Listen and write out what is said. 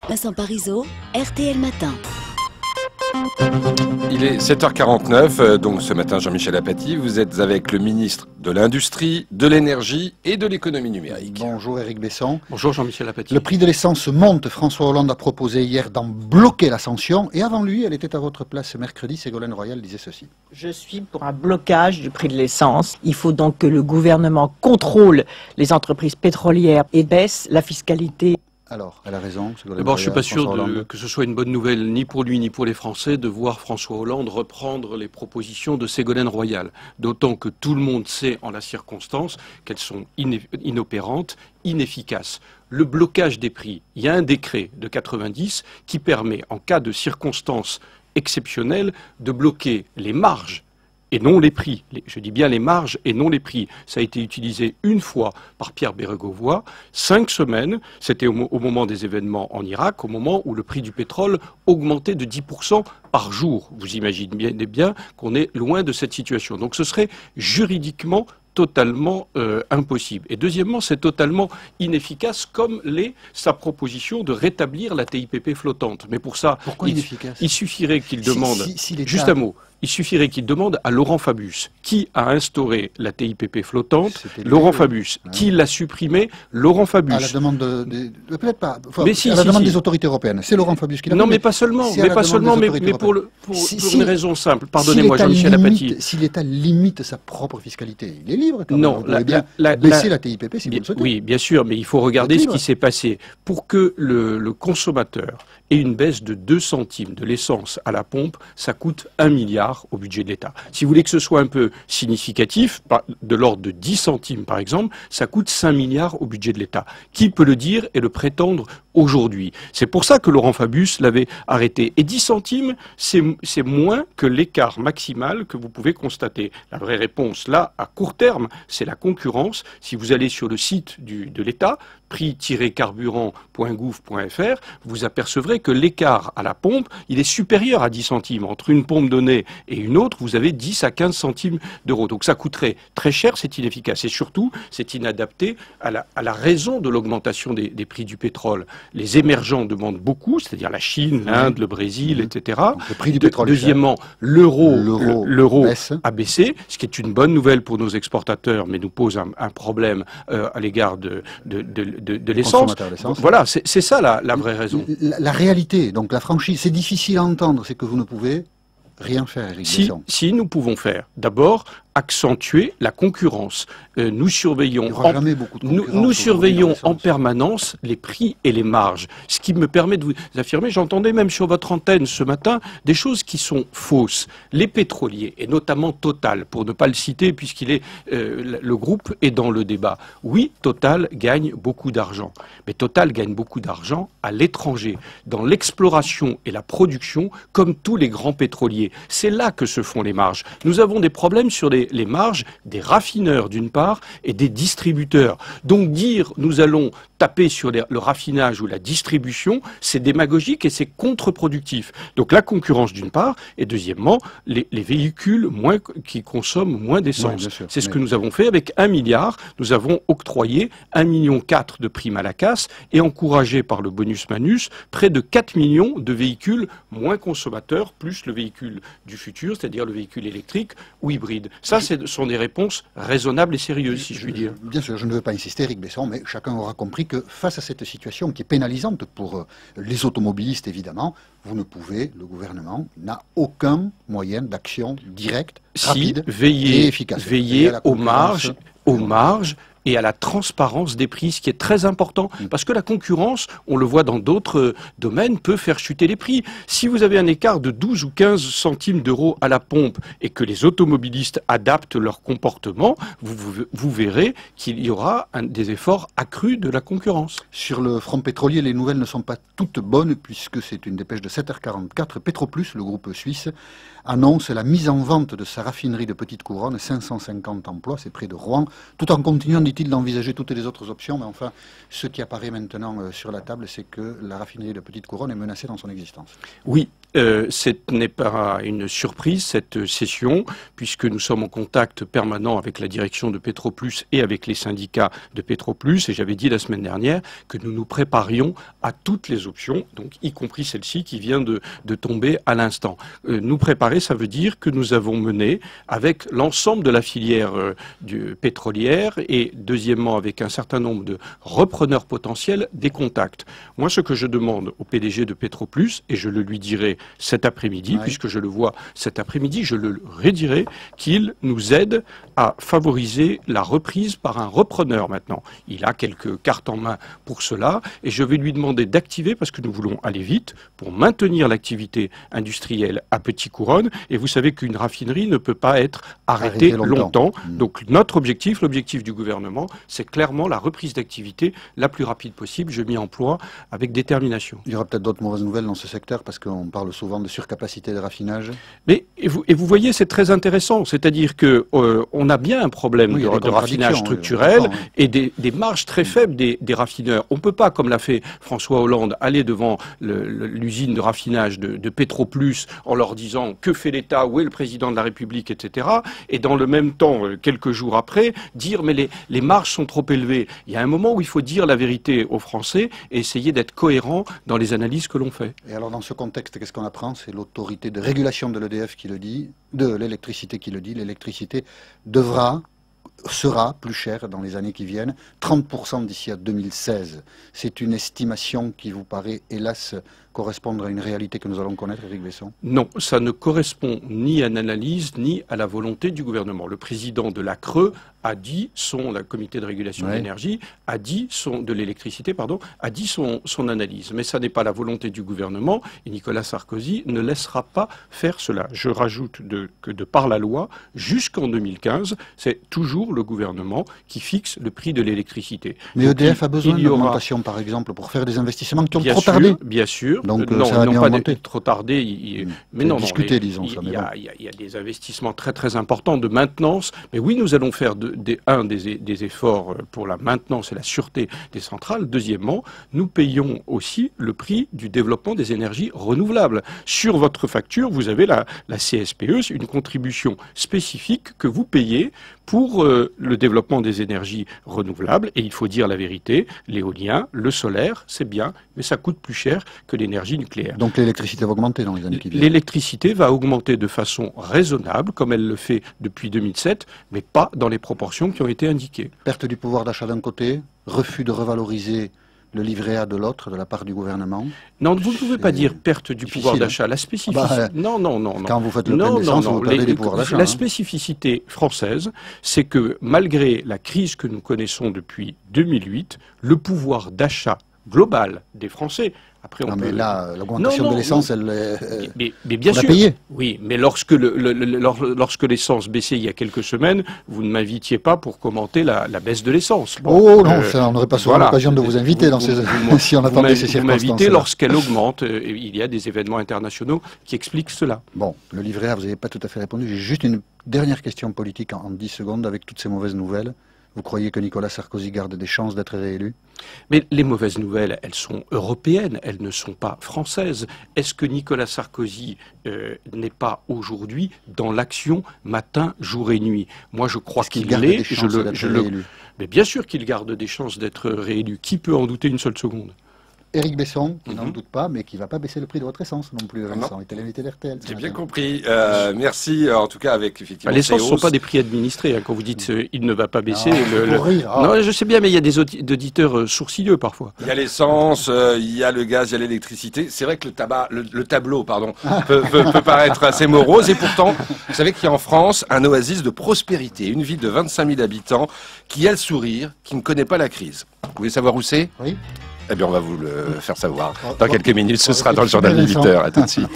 Vincent Parisot, RTL Matin. Il est 7h49, donc ce matin Jean-Michel Apathy, vous êtes avec le ministre de l'Industrie, de l'Énergie et de l'Économie numérique. Bonjour Éric Besson. Bonjour Jean-Michel Apathy. Le prix de l'essence monte. François Hollande a proposé hier d'en bloquer l'ascension. Et avant lui, elle était à votre place ce mercredi. Ségolène Royal disait ceci. Je suis pour un blocage du prix de l'essence. Il faut donc que le gouvernement contrôle les entreprises pétrolières et baisse la fiscalité. Alors, elle a raison, Ségolène D'abord, je suis Royal, pas sûr François Hollande. que ce soit une bonne nouvelle ni pour lui ni pour les Français de voir François Hollande reprendre les propositions de Ségolène Royal. D'autant que tout le monde sait en la circonstance qu'elles sont inopérantes, inefficaces. Le blocage des prix, il y a un décret de 90 qui permet, en cas de circonstances exceptionnelles, de bloquer les marges et non les prix. Je dis bien les marges et non les prix. Ça a été utilisé une fois par Pierre Bérégovoy, 5 semaines, c'était au moment des événements en Irak, au moment où le prix du pétrole augmentait de 10% par jour. Vous imaginez bien qu'on est loin de cette situation. Donc ce serait juridiquement totalement impossible. Et deuxièmement, c'est totalement inefficace comme l'est sa proposition de rétablir la TIPP flottante. Mais pour ça, Pourquoi inefficace ? il suffirait qu'il demande, l'État- juste un mot, il suffirait qu'il demande à Laurent Fabius, qui a instauré la TIPP flottante, C'était Laurent lui, Fabius, ouais. qui l'a supprimé, Laurent À la Fabius. demande peut-être pas. Mais si, à la si, demande si. des autorités européennes. C'est Laurent Fabius qui l'a fait. Non, mais pas seulement, c'est à la demande des autorités mais pour Si- une raison simple. Si Pardonnez-moi, l'État Jean-Michel Apathy. limite- Si l'État limite sa propre fiscalité, il est libre quand même. Non, Vous pouvez bien baisser la TIPP si vous le souhaitez. Oui, bien sûr, mais il faut regarder ce qui s'est passé. Pour que le consommateur ait une baisse de 2 centimes de l'essence à la pompe, ça coûte 1 milliard au budget de l'État. Si vous voulez que ce soit un peu significatif, de l'ordre de 10 centimes par exemple, ça coûte 5 milliards au budget de l'État. Qui peut le dire et le prétendre aujourd'hui? C'est pour ça que Laurent Fabius l'avait arrêté. Et 10 centimes, c'est moins que l'écart maximal que vous pouvez constater. La vraie réponse, là, à court terme, c'est la concurrence. Si vous allez sur le site de l'État, prix-carburant.gouv.fr, vous apercevrez que l'écart à la pompe, il est supérieur à 10 centimes. Entre une pompe donnée et une autre, vous avez 10 à 15 centimes d'euros. Donc ça coûterait très cher, c'est inefficace. Et surtout, c'est inadapté à la raison de l'augmentation des prix du pétrole. Les émergents demandent beaucoup, c'est-à-dire la Chine, l'Inde, le Brésil, etc. Donc, le prix du pétrole est cher. Deuxièmement, l'euro baisse. a baissé, ce qui est une bonne nouvelle pour nos exportateurs, mais nous pose un problème à l'égard de l'essence. Consommateurs d'essence. Voilà, c'est ça la vraie raison. La réalité, donc la franchise, c'est difficile à entendre, c'est que vous ne pouvez rien faire, Éric Besson. Si nous pouvons faire, d'abord, accentuer la concurrence. Nous surveillons, Il n'y aura jamais beaucoup de concurrence nous aujourd'hui surveillons dans en l'essence. permanence les prix et les marges. Ce qui me permet de vous affirmer, j'entendais même sur votre antenne ce matin des choses qui sont fausses. Les pétroliers, et notamment Total, pour ne pas le citer puisqu'il est le groupe est dans le débat. Oui, Total gagne beaucoup d'argent. Mais Total gagne beaucoup d'argent à l'étranger, dans l'exploration et la production, comme tous les grands pétroliers. C'est là que se font les marges. Nous avons des problèmes sur les marges des raffineurs d'une part et des distributeurs. Donc dire nous allons taper sur le raffinage ou la distribution, c'est démagogique et c'est contre-productif. Donc la concurrence d'une part et deuxièmement les véhicules qui consomment moins d'essence. Oui, bien sûr. C'est ce que nous avons fait avec 1 milliard. Nous avons octroyé 1,4 million de primes à la casse et encouragé par le bonus-manus près de 4 millions de véhicules moins consommateurs plus le véhicule du futur, c'est-à-dire le véhicule électrique ou hybride. Ça, ce sont des réponses raisonnables et sérieuses, si je puis dire. Bien sûr, je ne veux pas insister, Éric Besson, mais chacun aura compris que face à cette situation qui est pénalisante pour les automobilistes, évidemment, vous ne pouvez, le gouvernement n'a aucun moyen d'action directe, rapide et efficace. Veiller à la aux concurrence. marges et à la transparence des prix, ce qui est très important. Parce que la concurrence, on le voit dans d'autres domaines, peut faire chuter les prix. Si vous avez un écart de 12 ou 15 centimes d'euros à la pompe et que les automobilistes adaptent leur comportement, vous verrez qu'il y aura des efforts accrus de la concurrence. Sur le front pétrolier, les nouvelles ne sont pas toutes bonnes puisque c'est une dépêche de 7h44. Petroplus, le groupe suisse, annonce la mise en vente de sa raffinerie de Petite Couronne, 550 emplois, c'est près de Rouen, tout en continuant, dit-il, d'envisager toutes les autres options. Mais enfin, ce qui apparaît maintenant sur la table, c'est que la raffinerie de Petite Couronne est menacée dans son existence. Oui, ce n'est pas une surprise, cette session, puisque nous sommes en contact permanent avec la direction de Petroplus et avec les syndicats de Petroplus, et j'avais dit la semaine dernière que nous nous préparions à toutes les options, donc y compris celle-ci qui vient de tomber à l'instant. Nous préparer, ça veut dire que nous avons mené, avec l'ensemble de la filière pétrolière, et deuxièmement avec un certain nombre de repreneurs potentiels, des contacts. Moi, ce que je demande au PDG de Petroplus, et je le lui dirai cet après-midi, puisque je le vois cet après-midi, je le redirai, qu'il nous aide à favoriser la reprise par un repreneur maintenant. Il a quelques cartes en main pour cela, et je vais lui demander d'activer, parce que nous voulons aller vite, pour maintenir l'activité industrielle à Petit-Couronne, et vous savez qu'une raffinerie ne peut pas être arrêtée longtemps. Donc notre objectif, l'objectif du gouvernement, c'est clairement la reprise d'activité la plus rapide possible. Je m'y emploie avec détermination. Il y aura peut-être d'autres mauvaises nouvelles dans ce secteur, parce qu'on parle souvent de surcapacité de raffinage. Mais, et vous voyez, c'est très intéressant. C'est-à-dire que on a bien un problème de raffinage structurel et des marges très faibles des raffineurs. On ne peut pas, comme l'a fait François Hollande, aller devant l'usine de raffinage de Petroplus en leur disant que fait l'État, où est le président de la République, etc. Et dans le même temps, quelques jours après, dire mais les marges sont trop élevées. Il y a un moment où il faut dire la vérité aux Français et essayer d'être cohérent dans les analyses que l'on fait. Et alors dans ce contexte, qu'est-ce qu'on apprend? C'est l'autorité de régulation de l'EDF qui le dit, de l'électricité qui le dit. L'électricité sera plus chère dans les années qui viennent, 30% d'ici à 2016. C'est une estimation qui vous paraît, hélas, correspondre à une réalité que nous allons connaître, Éric Besson? Non, ça ne correspond ni à l'analyse, ni à la volonté du gouvernement. Le président de la CRE a dit, la comité de régulation de l'énergie, a dit de l'électricité, pardon, a dit son analyse. Mais ça n'est pas la volonté du gouvernement, et Nicolas Sarkozy ne laissera pas faire cela. Je rajoute que de par la loi, jusqu'en 2015, c'est toujours le gouvernement qui fixe le prix de l'électricité. Mais EDF a besoin d'augmentation, par exemple, pour faire des investissements qui ont trop tardé. Bien sûr. Donc non, ça va bien augmenter. Trop tardé. Mais non, discuter, disons ça. Il y a des investissements très très importants de maintenance. Mais oui, nous allons faire des efforts pour la maintenance et la sûreté des centrales. Deuxièmement, nous payons aussi le prix du développement des énergies renouvelables. Sur votre facture, vous avez la CSPE, une contribution spécifique que vous payez pour le développement des énergies renouvelables. Et il faut dire la vérité, l'éolien, le solaire, c'est bien, mais ça coûte plus cher que l'énergie nucléaire. Donc l'électricité va augmenter dans les années qui viennent? L'électricité va augmenter de façon raisonnable, comme elle le fait depuis 2007, mais pas dans les proportions qui ont été indiquées. Perte du pouvoir d'achat d'un côté, refus de revaloriser le livret A de l'autre, de la part du gouvernement. Non, vous ne pouvez pas dire perte du pouvoir d'achat. La spécificité... non. Quand vous faites le plein d'essence, vous perdez des pouvoirs d'achat. La spécificité française, c'est que malgré la crise que nous connaissons depuis 2008, le pouvoir d'achat global des Français... Après, mais là, l'augmentation de l'essence, mais bien sûr. Payé. Oui, mais lorsque l'essence baissait il y a quelques semaines, vous ne m'invitiez pas pour commenter la baisse de l'essence. Bon, non, on n'aurait pas souvent l'occasion de vous inviter si on attendait ces circonstances. Vous m'invitez lorsqu'elle augmente. Il y a des événements internationaux qui expliquent cela. Bon, le livret A, vous n'avez pas tout à fait répondu. J'ai juste une dernière question politique en 10 secondes avec toutes ces mauvaises nouvelles. Vous croyez que Nicolas Sarkozy garde des chances d'être réélu? Mais les mauvaises nouvelles, elles sont européennes, elles ne sont pas françaises. Est-ce que Nicolas Sarkozy n'est pas aujourd'hui dans l'action matin, jour et nuit? Moi, je crois qu'il l'est. Mais bien sûr qu'il garde des chances d'être réélu. Qui peut en douter une seule seconde? Éric Besson, qui n'en doute pas, mais qui ne va pas baisser le prix de votre essence non plus, Vincent. Il était l'invité d'RTL. J'ai bien compris. Merci, en tout cas, avec effectivement... L'essence ne sont pas des prix administrés. Quand vous dites il ne va pas baisser... Rire, non, je sais bien, mais il y a des auditeurs sourcilleux parfois. Il y a l'essence, il y a le gaz, il y a l'électricité. C'est vrai que le tableau peut paraître assez morose. Et pourtant, vous savez qu'il y a en France un oasis de prospérité, une ville de 25 000 habitants qui a le sourire, qui ne connaît pas la crise. Vous voulez savoir où c'est? Oui. Eh bien, on va vous le faire savoir. Dans quelques minutes, ce sera dans le journal de 8h. À tout de suite.